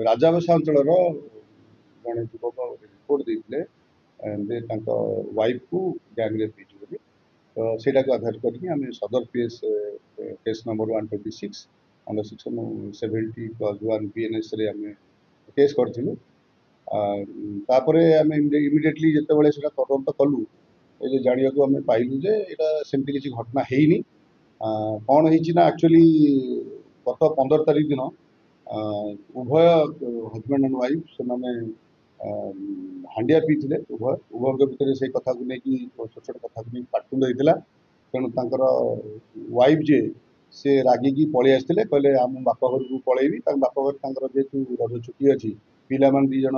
राजाबसा अंचल जड़े युवक रिपोर्ट देते वाइफ को गैंग रेप होती तो सेटा को आधार करके आम सदर PS case number 126 under section 70+1 BNS रे आम केस करूँ आम इमिडिएटली जिते से तदंत कलु ये जाना को आम पाइलु जे यहाँ सेमती किसी घटना है कौन है एक्चुअली गत 15 तारीख दिन उभय हजबैंड एंड वाइफ से हांडिया पीते उभय भितर से कथा को लेकिन छोट छोट कथा को लेकिन पाटुंड होता तेणु तर वाइफ जे से रागिकी पलि आसते कहले आम बापा घर को पलैबी बापा घर जेहतु रज छुट्टी अच्छी पिला मान 2 जन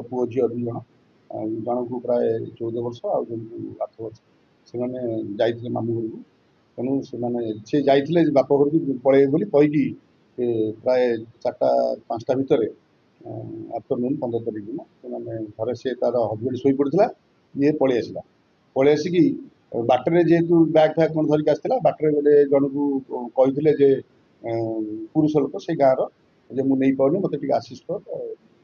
पुओ झी 2 जन जन को प्राय 14 वर्ष आउ जन को 8 वर्ष से जाते मामू घर को तेणु से जाते बापा घर को पलैबे बोली कहीकि प्राय 4टा 5टा भितर आफ्टरनून 15 तारीख दिन से घरे से तार हजबैंड शोई पड़ा ये पलि आसला पलि आसिकी बाटर जेहेतु बैग फैग कौन धरिक आसला बाटर गोटे जन को कही पुरुष लोक से गाँव रे मुझे पाऊनी मत आसीस कर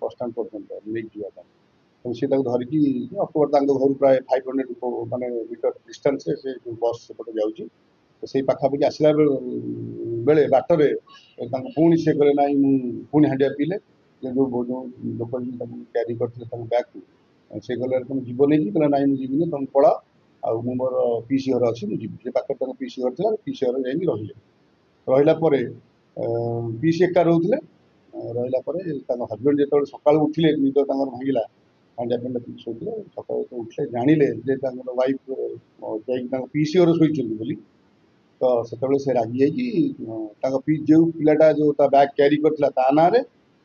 बस स्टाण पर्यटन नहीं जावाई सी धरिकी अक्टोबर घर प्राय 500 माने मीटर डिस्टेंस से बस सेपटे जाऊँगी तो से पाखापाखि आसला बेले बाटर पुणी से कहे ना पुणी हांडिया पीले जो लोक क्यारी करते बैग को से गले तुम जीव नहीं कहना ना मुझे जीवन तुम पड़ा आउ मोर पीसी घर अच्छी मुझे से पाखे पीसी घर था पीसी घर जा रहा पीसी एका रोते रहा हजबैंड जो सका उठिले निद भांगला हांडिया पेंडा पी शोते सका उठे जानिले वाइफ जा पीसी घर शोची तो से रागी जो पिलाटा जो बैग क्यारी करता ना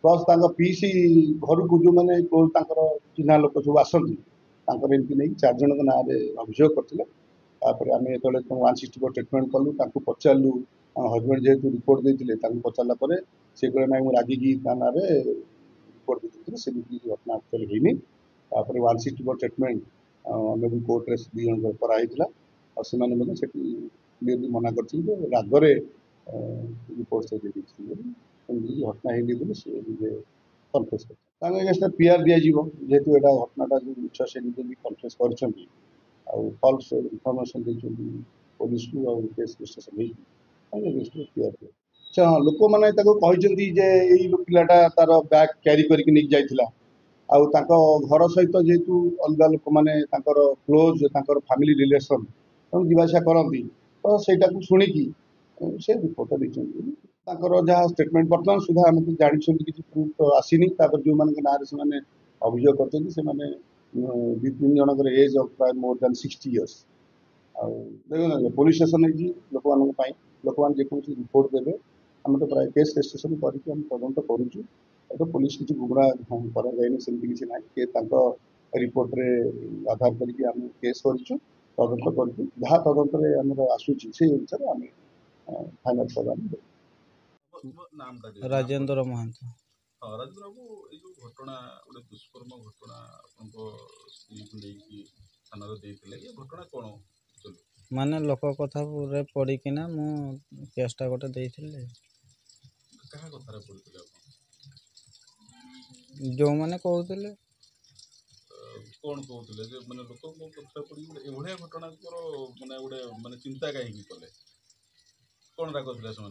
प्लस पीसी घर को जो मैंने चिन्हा लोक सब आसती एमती नहीं 4 जन ना अभियोग करते आम जो 164 ट्रिटमेंट कलु पचारू हजबैंड जेहेतु रिपोर्ट देते पचारा से कहे ना मुझे रागिकी ना रिपोर्ट देते सेमती घटना एक्चुअली होनी 164 ट्रिटमेंट आम भी कोर्टे 2 जन कराई और क्लीयरली मना कर रागरे रिपोर्ट से घटना है सी कनफेस कर पीआर दिज्व जेहेतु यहाँ घटनाटा जो मिछ से निजे भी कनफेस कर फल्स इनफर्मेशन देखते पुलिस को आउ केस रजिस्ट्रेशन पीआर दिए अच्छा हाँ लोक मैंने कहते यही पिलाटा तार बैग क्यारी करके जाइला आउ घर सहित जेहेतु अलग लोक मैंने क्लोज फैमिली रिलेशन जावासा करती तो सहीटा को शुणिकी से रिपोर्ट देखते जहाँ स्टेटमेंट बर्तमान सुधा आम तो जानी किसी प्रूफ तो आसनी जो मान ना से अभियोग कर 2-3 जन एज ऑफ प्राय मोर देन 60 इयर्स देखो पुलिस स्टेशन है लोक मान लोक मैंने जेकोसी रिपोर्ट देवे आम तो प्राय केस रजिस्ट्रेशन करके तदंत करुचु तो पुलिस किसी गुमरा कराई सेमती किसी ना रिपोर्ट रे आधार करके आम केस करूँ तदंत करूँ जहाँ तदंत आमर आसूची से अनुसार आम फाइनाल प्रदान राजेंद्र महंत हाँ राजेंद्र बाबू ये जो घटना गोटे दुष्कर्म घटना स्त्री को लेकिन थाना ये घटना कौन माने लोक कथा पड़िकिना मु केसटा गोटे देइथिले क्या कथार पड़ते जो मैंने कहते कौन कहते मैंने लोक कथा पड़ी एभलिया घटना माने गोटे माने चिंता कहीं कले कौन राग था से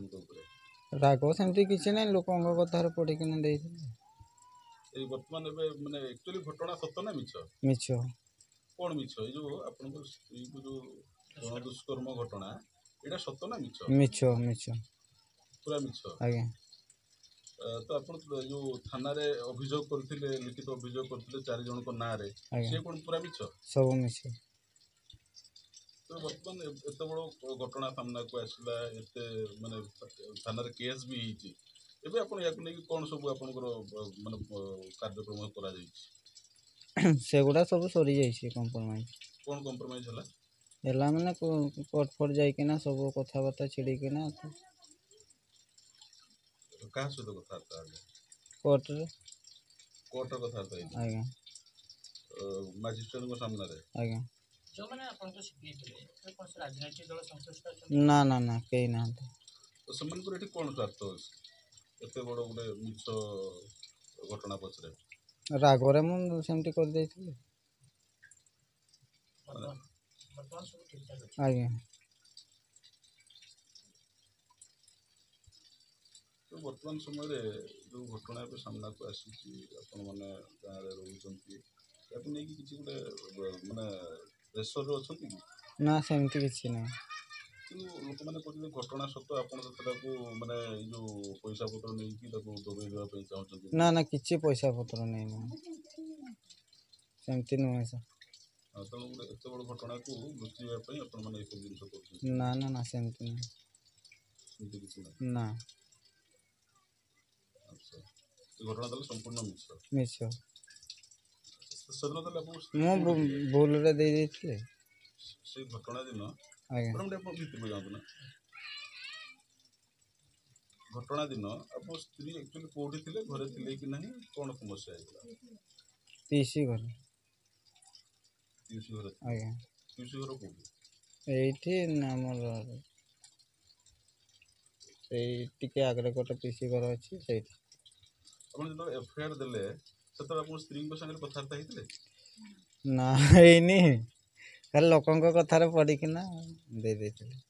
राग सेमती किसी ना लोक कथार पड़िकिना देइथिले बर्तमान माने एक्चुअली घटना सत ना मिछ मिछ कौन मिछ ये जो आपन स्त्री को जो दुष्कर्म घटना एटा सत ना मिछ मिछ मिछ पूरा मिछ आज्ञा तो आप जो थाना रे अभियोग करथिले लिखित अभियोग करथिले 4 जन को ना रे से कोन पूरा मिछ सब मिछ तो बर्तमान एत बड़ घटना सामना को आसला एते माने थाना रे केस भी हिची एबे आपण या को नै कोन सब आपनकर माने कार्यक्रम करा जाई सेगुड़ा सब सरी जाइए कंप्रोमाइज कौन कंप्रोमाइज हला एला माने कोर्ट फट जाइकिना सब कथबार्ता छिड़िकिना कहा सहित कथबार्ता कोर्ट रे कोर्ट कथबार्ता आज्ञा मजिस्ट्रेट को सामने रे आज्ञा जो मैंने अपन तो सिखिले कौन से राजनीतिक दल संश्लिष्ट ना ना ना कहीं ना तो समान पर एठी कोन स्वार्थ अछि एते बड़ गोटे मिछ ଘଟଣା ପଛରେ? ରାଗରେ ମୁଁ ସେମିତି କରିଦେଇଥିଲି। ବର୍ତ୍ତମାନ ସବୁ ଠିକଠାକ ଅଛି। ଆଜ୍ଞା। ତ ବର୍ତ୍ତମାନ ସମୟରେ ଯେଉଁ ଘଟଣା ଏବେ ସାମ୍ନାକୁ ଆସିଛି, ଆପଣମାନେ ଗାଁରେ ରହୁଛନ୍ତି, ତାକୁ ନେଇକି କିଛି ଗୋଟେ ମାନେ ପ୍ରେସରରେ ଅଛନ୍ତି କି? ନା ସେମିତି କିଛି ନାହିଁ। କିନ୍ତୁ ଲୋକମାନେ କହୁଛନ୍ତି ଘଟଣା ସତ୍ତ୍ୱେ ଆପଣ ତାକୁ ମାନେ ଏଇ ଯେଉଁ ପଇସା ପତ୍ର ନେଇକି ତାକୁ ଦବେଇ ଦେବା ପାଇଁ ଚାହୁଁଛନ୍ତି। ନା ନା କିଛି ପଇସା ପତ୍ର ନେଇନି, ସେମିତି ନୁହେଁ ସାର୍। ତେଣୁ ଗୋଟେ ଏତେ ବଡ଼ ଘଟଣାକୁ ଲୁଚେଇବା ପାଇଁ ଆପଣମାନେ ଏସବୁ ଜିନିଷ କରୁଛନ୍ତି? ନା ନା ନା ସେମିତି ନୁହେଁ। ସେମିତି କିଛି ନାହିଁ। ନା ଆଚ୍ଛା, ଏ ଘଟଣା ତାହେଲେ ସମ୍ପୂର୍ଣ୍ଣ ମିଛ। ମିଛ। ସେଦିନ ତାହେଲେ ଆପଣ ମୁଁ ଭୁଲରେ ଦେଇ ଦେଇଥିଲି। ସେଇ ଘଟଣା ଦିନ ଆଜ୍ଞା। ଆପଣ ଭିତରକୁ ଯାଆନ୍ତୁ ନା। ଘଟଣା ଦିନ ଆପଣ ସ୍ତ୍ରୀ ଆକ୍ଚୁଆଲି କୋଉଠି ଥିଲେ, ଘରେ ଥିଲେ କି ନାହିଁ, କ'ଣ ସମସ୍ୟା ହେଇଥିଲା? ପିଇସି ଘରେ। ପିଉସୀ ଘରେ ଥିଲେ? ଆଜ୍ଞା। ପିଉସୀ ଘର କୋଉଠି? ଏଇଠି ଆମର ସେଇ ଟିକେ ଆଗରେ ଗୋଟେ ପିଇସି ଘର ଅଛି, ସେଇଠି। ଆପଣ ଯେତେବେଳେ ଏଫଆଇଆର ଦେଲେ ସେତେବେଳେ ଆପଣ ସ୍ତ୍ରୀଙ୍କ ସାଙ୍ଗରେ କଥାବାର୍ତ୍ତା ହେଇଥିଲେ? ନା ହେଇନି, ଖାଲି ଲୋକଙ୍କ କଥାରେ ପଡ଼ିକିନା ଦେଇ ଦେଇଥିଲି।